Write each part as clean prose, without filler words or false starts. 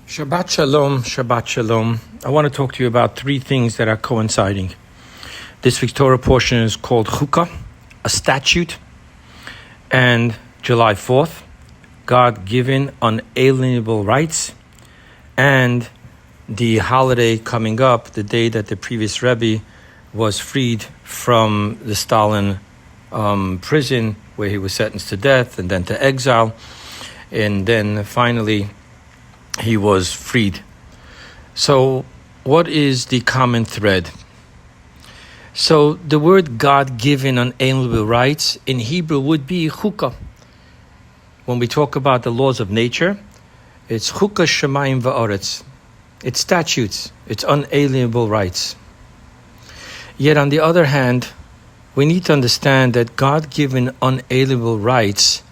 Shabbat Shalom, Shabbat Shalom. I want to talk to you about three things that are coinciding. This week's Torah portion is called Chukas, a statute, and July 4th, God-given unalienable rights, and the holiday coming up, the day that the previous Rebbe was freed from the Stalin prison, where he was sentenced to death and then to exile, and then finally he was freed. So what is the common thread? So the word God-given unalienable rights in Hebrew would be Chukas. When we talk about the laws of nature, it's Chukas Shemayim Va'aretz. It's statutes, it's unalienable rights. Yet on the other hand, we need to understand that God-given unalienable rights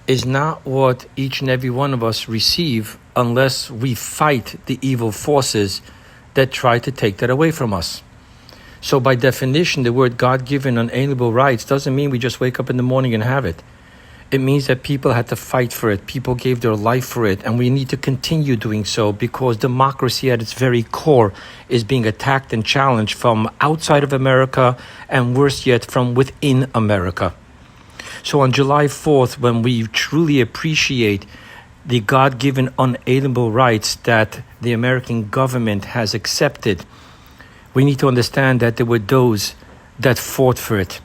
is not what each and every one of us receive unless we fight the evil forces that try to take that away from us. So by definition, the word God-given unalienable rights doesn't mean we just wake up in the morning and have it. It means that people had to fight for it. People gave their life for it. And we need to continue doing so because democracy at its very core is being attacked and challenged from outside of America and worse yet, from within America. So on July 4th, when we truly appreciate the God-given unalienable rights that the American government has accepted, we need to understand that there were those that fought for it.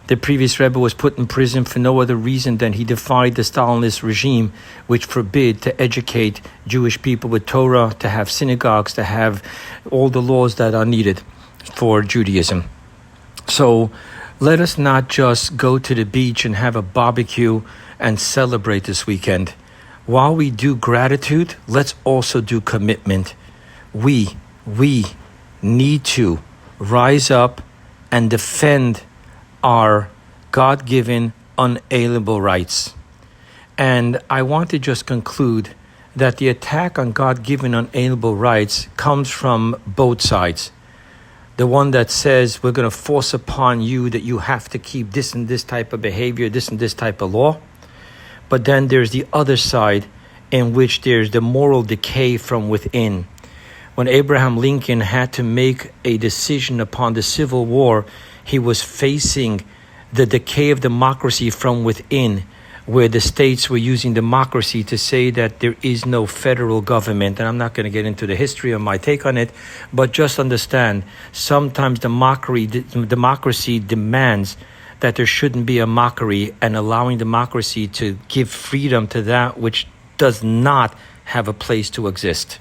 The previous Rebbe was put in prison for no other reason than he defied the Stalinist regime, which forbid to educate Jewish people with Torah, to have synagogues, to have all the laws that are needed for Judaism. So let us not just go to the beach and have a barbecue and celebrate this weekend. While we do gratitude, let's also do commitment. We need to rise up and defend our God-given unalienable rights. And I want to just conclude that the attack on God-given unalienable rights comes from both sides. The one that says we're going to force upon you that you have to keep this and this type of behavior, this and this type of law. But then there's the other side in which there's the moral decay from within. When Abraham Lincoln had to make a decision upon the Civil War, he was facing the decay of democracy from within, where the states were using democracy to say that there is no federal government. And I'm not going to get into the history of my take on it, but just understand, sometimes democracy demands that there shouldn't be a mockery, and allowing democracy to give freedom to that which does not have a place to exist.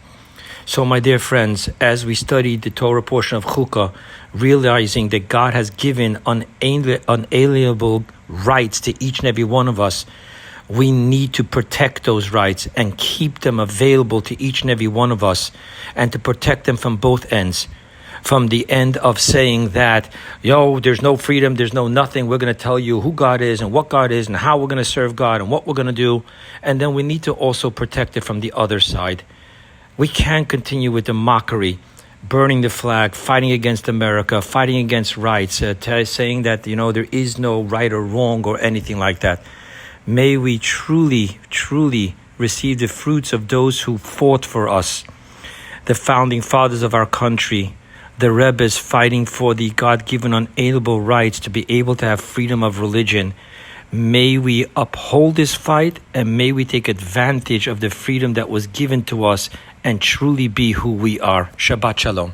So my dear friends, as we study the Torah portion of Chukas, realizing that God has given unalienable rights to each and every one of us, we need to protect those rights and keep them available to each and every one of us, and to protect them from both ends. From the end of saying that, there's no freedom, there's no nothing, we're going to tell you who God is and what God is and how we're going to serve God and what we're going to do. And then we need to also protect it from the other side. We can't continue with the mockery, burning the flag, fighting against America, fighting against rights, saying that, there is no right or wrong or anything like that. May we truly, truly receive the fruits of those who fought for us, the founding fathers of our country, the Rebbes fighting for the God-given unalienable rights to be able to have freedom of religion. May we uphold this fight, and may we take advantage of the freedom that was given to us and truly be who we are. Shabbat Shalom.